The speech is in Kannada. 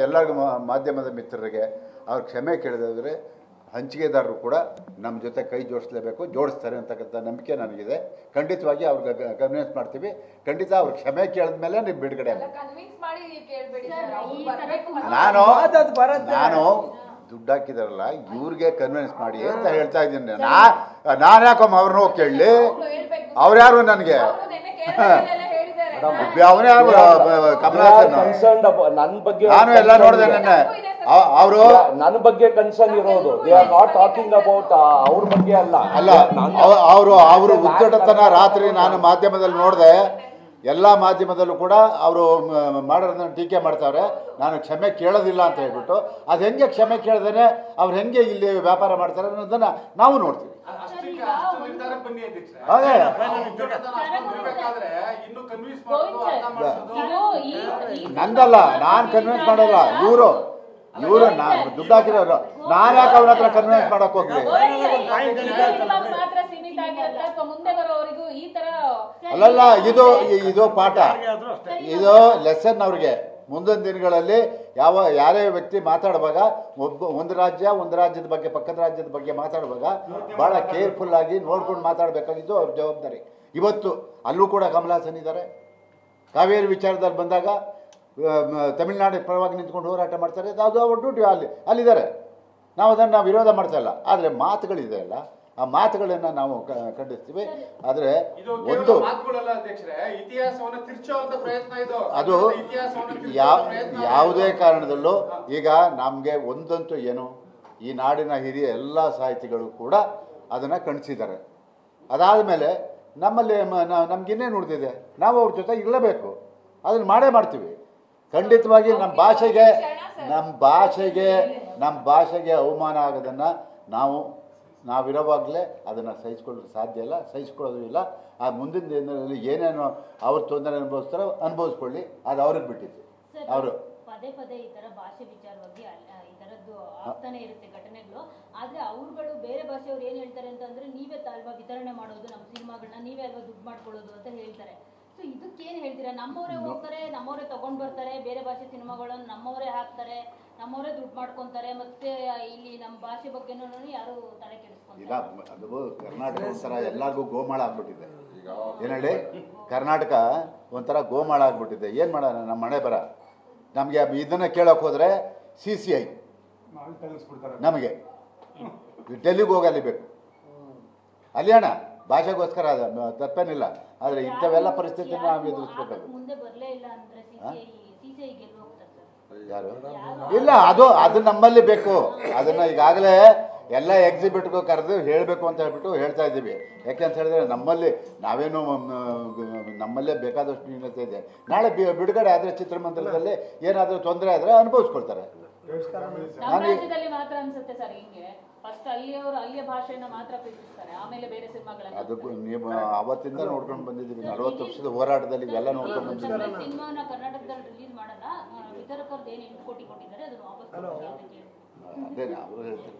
ಎಲ್ಲರಿಗೂ ಮಾಧ್ಯಮದ ಮಿತ್ರರಿಗೆ ಅವ್ರ ಕ್ಷಮೆ ಕೇಳಿದ್ರೆ ಹಂಚಿಕೆದಾರರು ಕೂಡ ನಮ್ಮ ಜೊತೆ ಕೈ ಜೋಡಿಸಲೇಬೇಕು, ಜೋಡಿಸ್ತಾರೆ ಅಂತಕ್ಕಂಥ ನಂಬಿಕೆ ನನಗಿದೆ. ಖಂಡಿತವಾಗಿ ಅವ್ರಿಗೆ ಕನ್ವಿನ್ಸ್ ಮಾಡ್ತೀವಿ. ಖಂಡಿತ ಅವ್ರ ಕ್ಷಮೆ ಕೇಳಿದ ಮೇಲೆ ನೀವು ಬಿಡುಗಡೆ. ನಾನು ದುಡ್ಡು ಹಾಕಿದಾರಲ್ಲ ಇವ್ರಿಗೆ ಕನ್ವಿನ್ಸ್ ಮಾಡಿ ಅಂತ ಹೇಳ್ತಾ ಇದ್ದೀನಿ. ನಾನು ಯಾಕಮ್ಮ ಅವ್ರನ್ನ ಹೋಗಿ ಕೇಳಲಿ? ಅವ್ರ್ಯಾರು ನನಗೆ? ಅವನೇ ನನ್ನ ಬಗ್ಗೆ ನಾನು ಎಲ್ಲ ನೋಡಿದೆ. ನೆನ್ನೆ ಅವರು ನನ್ನ ಬಗ್ಗೆ ಕನ್ಸರ್ನ್ ಇರೋದು. They are not talking about ಅವ್ರ ಬಗ್ಗೆ ಅಲ್ಲ. ಅವರು ಉದ್ದಟತನ ರಾತ್ರಿ ನಾನು ಮಾಧ್ಯಮದಲ್ಲಿ ನೋಡಿದೆ. ಎಲ್ಲ ಮಾಧ್ಯಮದಲ್ಲೂ ಕೂಡ ಅವರು ಮಾಡೋದನ್ನ ಟೀಕೆ ಮಾಡ್ತಾವ್ರೆ. ನಾನು ಕ್ಷಮೆ ಕೇಳೋದಿಲ್ಲ ಅಂತ ಹೇಳ್ಬಿಟ್ಟು ಅದು ಹೆಂಗೆ ಕ್ಷಮೆ ಕೇಳ್ದೇನೆ ಅವ್ರು ಹೆಂಗೆ ಇಲ್ಲಿ ವ್ಯಾಪಾರ ಮಾಡ್ತಾರೆ ಅನ್ನೋದನ್ನ ನಾವು ನೋಡ್ತೀವಿ. ನಂದಲ್ಲ, ನಾನು ಕನ್ವಿನ್ಸ್ ಮಾಡಲ್ಲ. ಇವರು ದುಡ್ಡು ಹಾಕಿರೋರು. ನಾನು ಯಾಕೆ ಅವ್ರ ಹತ್ರ ಕನ್ವಿನ್ಸ್ ಮಾಡಕ್ ಹೋಗ್ಲಿ? ಅಲ್ಲಲ್ಲ, ಇದು ಪಾಠ, ಇದು ಲೆಸನ್ ಅವ್ರಿಗೆ. ಮುಂದಿನ ದಿನಗಳಲ್ಲಿ ಯಾರೇ ವ್ಯಕ್ತಿ ಮಾತಾಡುವಾಗ ಒಂದು ರಾಜ್ಯದ ಬಗ್ಗೆ ಪಕ್ಕದ ರಾಜ್ಯದ ಬಗ್ಗೆ ಮಾತಾಡುವಾಗ ಭಾಳ ಕೇರ್ಫುಲ್ ಆಗಿ ನೋಡ್ಕೊಂಡು ಮಾತಾಡಬೇಕಾಗಿದ್ದು ಅವ್ರ ಜವಾಬ್ದಾರಿ. ಇವತ್ತು ಅಲ್ಲೂ ಕೂಡ ಕಮಲ್ ಹಾಸನ್ ಇದ್ದಾರೆ. ಕಾವೇರಿ ವಿಚಾರದಲ್ಲಿ ಬಂದಾಗ ತಮಿಳ್ನಾಡು ಪರವಾಗಿ ನಿಂತ್ಕೊಂಡು ಹೋರಾಟ ಮಾಡ್ತಾರೆ. ಅದು ಅವ್ರ ಡ್ಯೂಟಿ, ಅಲ್ಲಿದ್ದಾರೆ. ನಾವು ಅದನ್ನು ವಿರೋಧ ಮಾಡ್ತಾ ಇಲ್ಲ. ಆದರೆ ಮಾತುಗಳಿದೆ ಅಲ್ಲ, ಆ ಮಾತುಗಳನ್ನು ನಾವು ಖಂಡಿಸ್ತೀವಿ. ಆದರೆ ಒಂದು ಅದು ಯಾವುದೇ ಕಾರಣದಲ್ಲೂ ಈಗ ನಮಗೆ ಒಂದಂತೂ ಏನು, ಈ ನಾಡಿನ ಹಿರಿಯ ಎಲ್ಲ ಸಾಹಿತಿಗಳು ಕೂಡ ಅದನ್ನು ಖಂಡಿಸಿದ್ದಾರೆ. ಅದಾದ ಮೇಲೆ ನಮ್ಮಲ್ಲಿ ನಮ್ಗಿನ್ನೇನು ಉಳಿದಿದೆ? ನಾವು ಅವ್ರ ಜೊತೆ ಇರಲೇಬೇಕು. ಅದನ್ನು ಮಾಡೇ ಮಾಡ್ತೀವಿ. ಖಂಡಿತವಾಗಿ ನಮ್ಮ ಭಾಷೆಗೆ ಅವಮಾನ ಆಗೋದನ್ನು ನಾವಿರೋವಾಗಲೇ ಅದನ್ನು ಸಹಿಸ್ಕೊಳ್ಳೋದು ಸಾಧ್ಯ ಇಲ್ಲ, ಸಹಿಸ್ಕೊಳ್ಳೋದು ಇಲ್ಲ. ಆ ಮುಂದಿನ ದಿನದಲ್ಲಿ ಏನೇನು ಅವ್ರ ತೊಂದರೆ ಅನುಭವಿಸ್ತಾರೋ ಅನುಭವಿಸ್ಕೊಳ್ಳಿ, ಅದು ಅವ್ರಿಗೆ ಬಿಟ್ಟಿದ್ದು. ಅವರು ಪದೇ ಪದೇ ಈ ಥರ ಭಾಷೆ ವಿಚಾರವಾಗಿ ಈ ಥರದ್ದು ಆಗ್ತಾನೆ ಇರುತ್ತೆ ಘಟನೆಗಳು. ಆದರೆ ಅವ್ರುಗಳು ಬೇರೆ ಭಾಷೆಯವ್ರು ಏನು ಹೇಳ್ತಾರೆ ಅಂತಂದರೆ, ನೀವೇ ಅಲ್ವಾ ವಿತರಣೆ ಮಾಡೋದು ನಮ್ಮ ಸಿನಿಮಾಗಳನ್ನ, ನೀವೇ ಅಲ್ವಾ ದುಡ್ಡು ಮಾಡ್ಕೊಳ್ಳೋದು ಅಂತ ಹೇಳ್ತಾರೆ. ಸೊ ಇದಕ್ಕೇನು ಹೇಳ್ತೀರಾ? ನಮ್ಮವರೇ ಹೋಗ್ತಾರೆ, ನಮ್ಮವರೇ ತಗೊಂಡು ಬರ್ತಾರೆ, ಬೇರೆ ಭಾಷೆ ಸಿನಿಮಾಗಳನ್ನು ನಮ್ಮವರೇ ಹಾಕ್ತಾರೆ, ನಮ್ಮವರೇ ದುಡ್ಡು ಮಾಡ್ಕೊತಾರೆ, ಮತ್ತೆ ಇಲ್ಲಿ ನಮ್ಮ ಭಾಷೆ ಬಗ್ಗೆನೂ ಯಾರು ತಲೆ ಕೆಡಿಸ್ಕೊಂತಾರೆ. ಈಗ ಅದು ಕರ್ನಾಟಕ ಒಂಥರ ಎಲ್ಲರಿಗೂ ಗೋಮಾಳ ಆಗ್ಬಿಟ್ಟಿದೆ. ಏನು ಹೇಳಿ, ಕರ್ನಾಟಕ ಒಂಥರ ಗೋಮಾಳ ಆಗ್ಬಿಟ್ಟಿದೆ. ಏನು ಮಾಡೋಣ? ನಮ್ಮ ಮನೆ ಬರ ನಮಗೆ ಇದನ್ನು ಕೇಳೋಕೆ ಹೋದರೆ CCI ನಮಗೆ ಡೆಲ್ಲಿಗೆ ಹೋಗಿ ಅಲಿಬೇಕು. ಅಲ್ಲಿ ಅಣ್ಣ ಭಾಷೆಗೋಸ್ಕರ ತಪ್ಪೇನಿಲ್ಲ. ಆದರೆ ಇಂಥವೆಲ್ಲ ಪರಿಸ್ಥಿತಿ ನಾವು ಎದುರಿಸ್ಬೇಕಾಗುತ್ತೆ. ಯಾರು ಇಲ್ಲ, ಅದು ನಮ್ಮಲ್ಲಿ ಬೇಕು. ಅದನ್ನು ಈಗಾಗಲೇ ಎಲ್ಲ ಎಕ್ಸಿಬಿಟ್ಗೂ ಕರೆದು ಹೇಳಬೇಕು ಅಂತ ಹೇಳ್ಬಿಟ್ಟು ಹೇಳ್ತಾ ಇದ್ದೀವಿ. ಯಾಕೆಂತ ಹೇಳಿದ್ರೆ ನಮ್ಮಲ್ಲೇ ಬೇಕಾದಷ್ಟು ನ್ಯೂನತೆ ಇದೆ. ನಾಳೆ ಬಿಡುಗಡೆ ಆದರೆ ಚಿತ್ರಮಂದಿರದಲ್ಲಿ ಏನಾದರೂ ತೊಂದರೆ ಆದರೆ ಅನುಭವಿಸ್ಕೊಳ್ತಾರೆ. ಅದು ನೀವು ಅವತ್ತಿಂದ ನೋಡ್ಕೊಂಡು ಬಂದಿದ್ದೀವಿ. 40 ವರ್ಷದ ಹೋರಾಟದಲ್ಲಿ ಇವೆಲ್ಲ ನೋಡ್ಕೊಂಡು ಬಂದಿದ್ದೀವಿ. ವಿತರಕರದ್ದು ಏನು 8 ಕೋಟಿ ಕೊಟ್ಟಿದ್ದಾರೆ ಅದನ್ನು ವಾಪಸ್ ಅದೇ ಅವರು ಹೇಳ್ತಾರೆ.